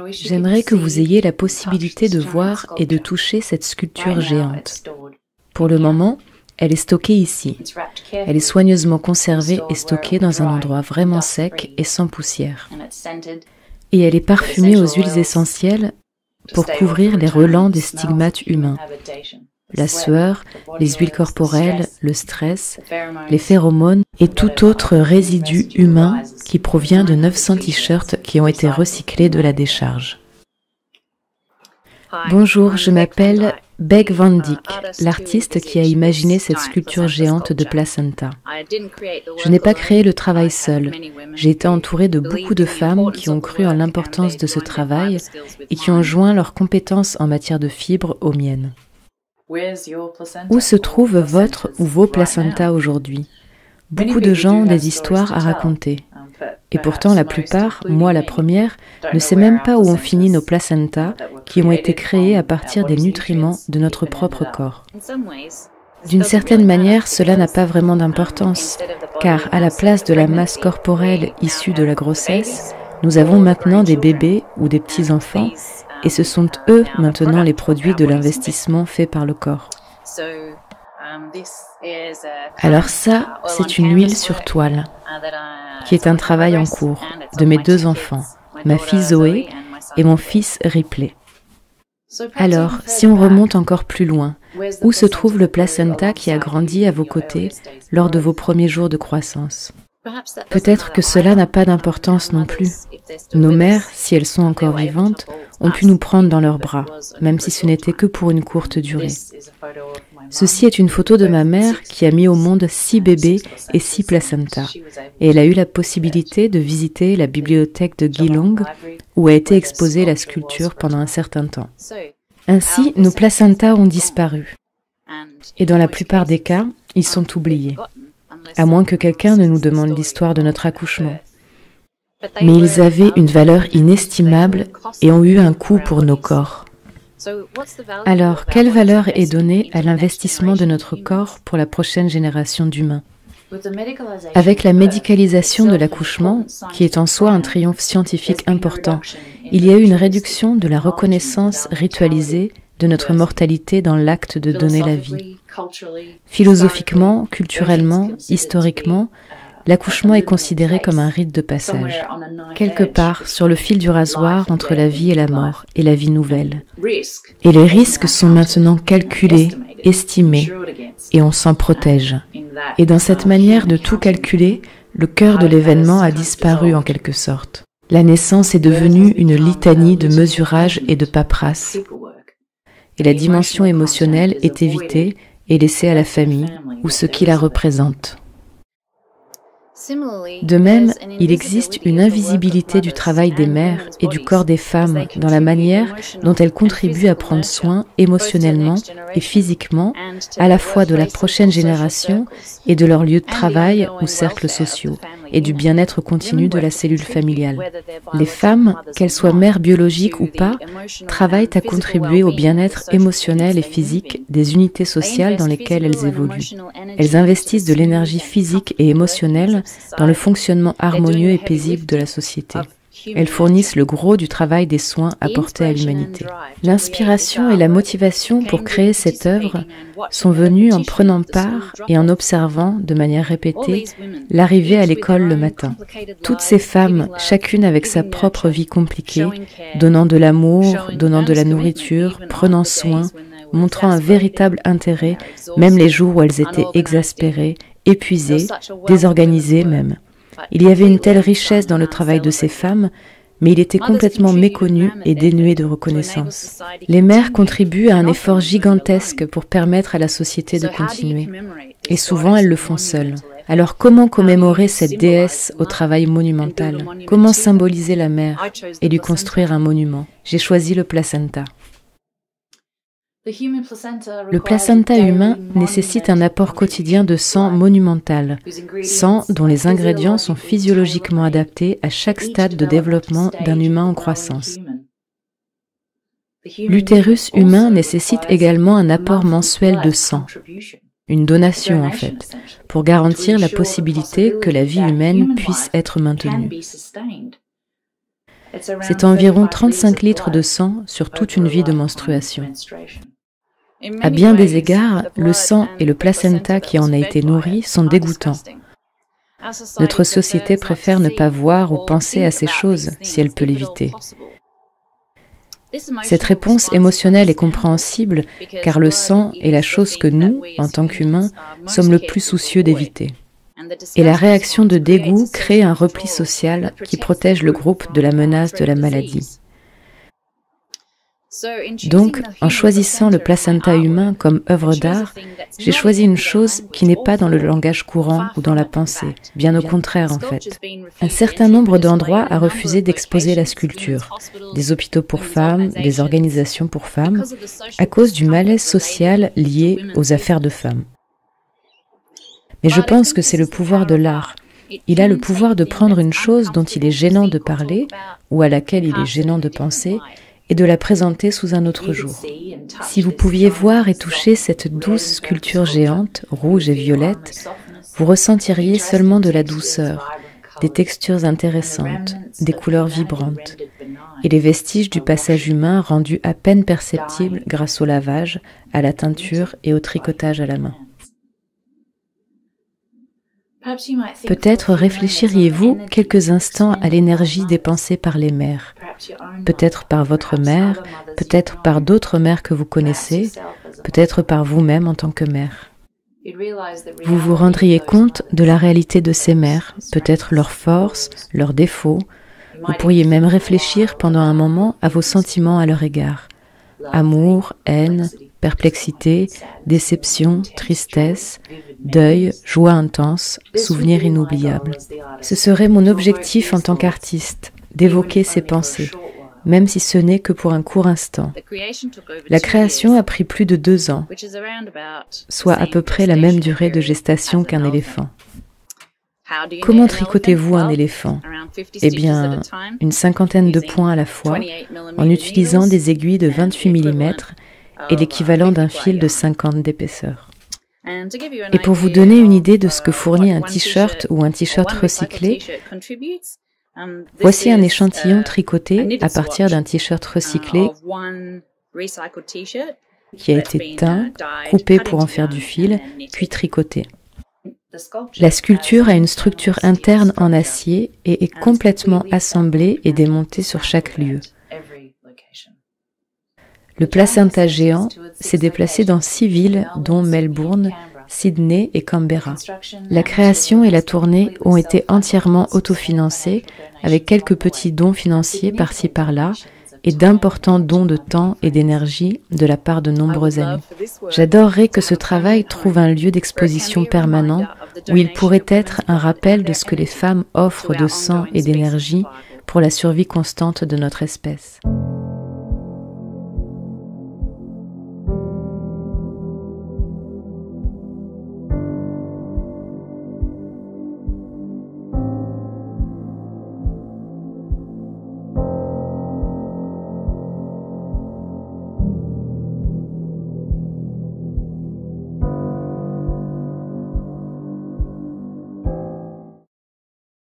J'aimerais que vous ayez la possibilité de voir et de toucher cette sculpture géante. Pour le moment, elle est stockée ici. Elle est soigneusement conservée et stockée dans un endroit vraiment sec et sans poussière. Et elle est parfumée aux huiles essentielles pour couvrir les relents des stigmates humains. La sueur, les huiles corporelles, le stress, les phéromones et tout autre résidu humain qui provient de 900 t-shirts qui ont été recyclés de la décharge. Bonjour, je m'appelle Beck Van Dyck, l'artiste qui a imaginé cette sculpture géante de placenta. Je n'ai pas créé le travail seul. J'ai été entourée de beaucoup de femmes qui ont cru en l'importance de ce travail et qui ont joint leurs compétences en matière de fibres aux miennes. Où se trouve votre ou vos placentas aujourd'hui? Beaucoup de gens ont des histoires à raconter. Et pourtant, la plupart, moi la première, ne sait même pas où ont fini nos placentas qui ont été créés à partir des nutriments de notre propre corps. D'une certaine manière, cela n'a pas vraiment d'importance, car à la place de la masse corporelle issue de la grossesse, nous avons maintenant des bébés ou des petits-enfants, et ce sont eux maintenant les produits de l'investissement fait par le corps. Alors ça, c'est une huile sur toile, qui est un travail en cours de mes deux enfants, ma fille Zoé et mon fils Ripley. Alors, si on remonte encore plus loin, où se trouve le placenta qui a grandi à vos côtés lors de vos premiers jours de croissance? Peut-être que cela n'a pas d'importance non plus. Nos mères, si elles sont encore vivantes, ont pu nous prendre dans leurs bras, même si ce n'était que pour une courte durée. Ceci est une photo de ma mère qui a mis au monde 6 bébés et 6 placentas, et elle a eu la possibilité de visiter la bibliothèque de Geelong, où a été exposée la sculpture pendant un certain temps. Ainsi, nos placentas ont disparu, et dans la plupart des cas, ils sont oubliés, à moins que quelqu'un ne nous demande l'histoire de notre accouchement. Mais ils avaient une valeur inestimable et ont eu un coût pour nos corps. Alors, quelle valeur est donnée à l'investissement de notre corps pour la prochaine génération d'humains? Avec la médicalisation de l'accouchement, qui est en soi un triomphe scientifique important, il y a eu une réduction de la reconnaissance ritualisée de notre mortalité dans l'acte de donner la vie. Philosophiquement, culturellement, historiquement, l'accouchement est considéré comme un rite de passage, quelque part sur le fil du rasoir entre la vie et la vie nouvelle. Et les risques sont maintenant calculés, estimés, et on s'en protège. Et dans cette manière de tout calculer, le cœur de l'événement a disparu en quelque sorte. La naissance est devenue une litanie de mesurage et de paperasse. Et la dimension émotionnelle est évitée et laissée à la famille ou ceux qui la représentent. De même, il existe une invisibilité du travail des mères et du corps des femmes dans la manière dont elles contribuent à prendre soin émotionnellement et physiquement à la fois de la prochaine génération et de leur lieu de travail ou cercles sociaux et du bien-être continu de la cellule familiale. Les femmes, qu'elles soient mères biologiques ou pas, travaillent à contribuer au bien-être émotionnel et physique des unités sociales dans lesquelles elles évoluent. Elles investissent de l'énergie physique et émotionnelle dans le fonctionnement harmonieux et paisible de la société. Elles fournissent le gros du travail des soins apportés à l'humanité. L'inspiration et la motivation pour créer cette œuvre sont venues en prenant part et en observant de manière répétée l'arrivée à l'école le matin. Toutes ces femmes, chacune avec sa propre vie compliquée, donnant de l'amour, donnant de la nourriture, prenant soin, montrant un véritable intérêt, même les jours où elles étaient exaspérées, épuisées, désorganisées même. Il y avait une telle richesse dans le travail de ces femmes, mais il était complètement méconnu et dénué de reconnaissance. Les mères contribuent à un effort gigantesque pour permettre à la société de continuer. Et souvent, elles le font seules. Alors comment commémorer cette déesse au travail monumental? Comment symboliser la mère et lui construire un monument? J'ai choisi le placenta. Le placenta humain nécessite un apport quotidien de sang monumental, sang dont les ingrédients sont physiologiquement adaptés à chaque stade de développement d'un humain en croissance. L'utérus humain nécessite également un apport mensuel de sang, une donation en fait, pour garantir la possibilité que la vie humaine puisse être maintenue. C'est environ 35 litres de sang sur toute une vie de menstruation. À bien des égards, le sang et le placenta qui en a été nourri sont dégoûtants. Notre société préfère ne pas voir ou penser à ces choses si elle peut l'éviter. Cette réponse émotionnelle est compréhensible car le sang est la chose que nous, en tant qu'humains, sommes le plus soucieux d'éviter. Et la réaction de dégoût crée un repli social qui protège le groupe de la menace de la maladie. Donc, en choisissant le placenta humain comme œuvre d'art, j'ai choisi une chose qui n'est pas dans le langage courant ou dans la pensée, bien au contraire en fait. Un certain nombre d'endroits a refusé d'exposer la sculpture, des hôpitaux pour femmes, des organisations pour femmes, à cause du malaise social lié aux affaires de femmes. Mais je pense que c'est le pouvoir de l'art. Il a le pouvoir de prendre une chose dont il est gênant de parler, ou à laquelle il est gênant de penser, et de la présenter sous un autre jour. Si vous pouviez voir et toucher cette douce sculpture géante, rouge et violette, vous ressentiriez seulement de la douceur, des textures intéressantes, des couleurs vibrantes, et les vestiges du passage humain rendus à peine perceptibles grâce au lavage, à la teinture et au tricotage à la main. Peut-être réfléchiriez-vous quelques instants à l'énergie dépensée par les mères, peut-être par votre mère, peut-être par d'autres mères que vous connaissez, peut-être par vous-même en tant que mère. Vous vous rendriez compte de la réalité de ces mères, peut-être leurs forces, leurs défauts. Vous pourriez même réfléchir pendant un moment à vos sentiments à leur égard. Amour, haine, perplexité, déception, tristesse, deuil, joie intense, souvenirs inoubliables. Ce serait mon objectif en tant qu'artiste, d'évoquer ces pensées, même si ce n'est que pour un court instant. La création a pris plus de 2 ans, soit à peu près la même durée de gestation qu'un éléphant. Comment tricotez-vous un éléphant? Eh bien, une 50aine de points à la fois, en utilisant des aiguilles de 28 mm et l'équivalent d'un fil de 50 d'épaisseur. Et pour vous donner une idée de ce que fournit un t-shirt ou un t-shirt recyclé, voici un échantillon tricoté à partir d'un t-shirt recyclé qui a été teint, coupé pour en faire du fil, puis tricoté. La sculpture a une structure interne en acier et est complètement assemblée et démontée sur chaque lieu. Le placenta géant s'est déplacé dans 6 villes, dont Melbourne, Sydney et Canberra. La création et la tournée ont été entièrement autofinancées, avec quelques petits dons financiers par-ci par-là, et d'importants dons de temps et d'énergie de la part de nombreux amis. J'adorerais que ce travail trouve un lieu d'exposition permanent où il pourrait être un rappel de ce que les femmes offrent de sang et d'énergie pour la survie constante de notre espèce.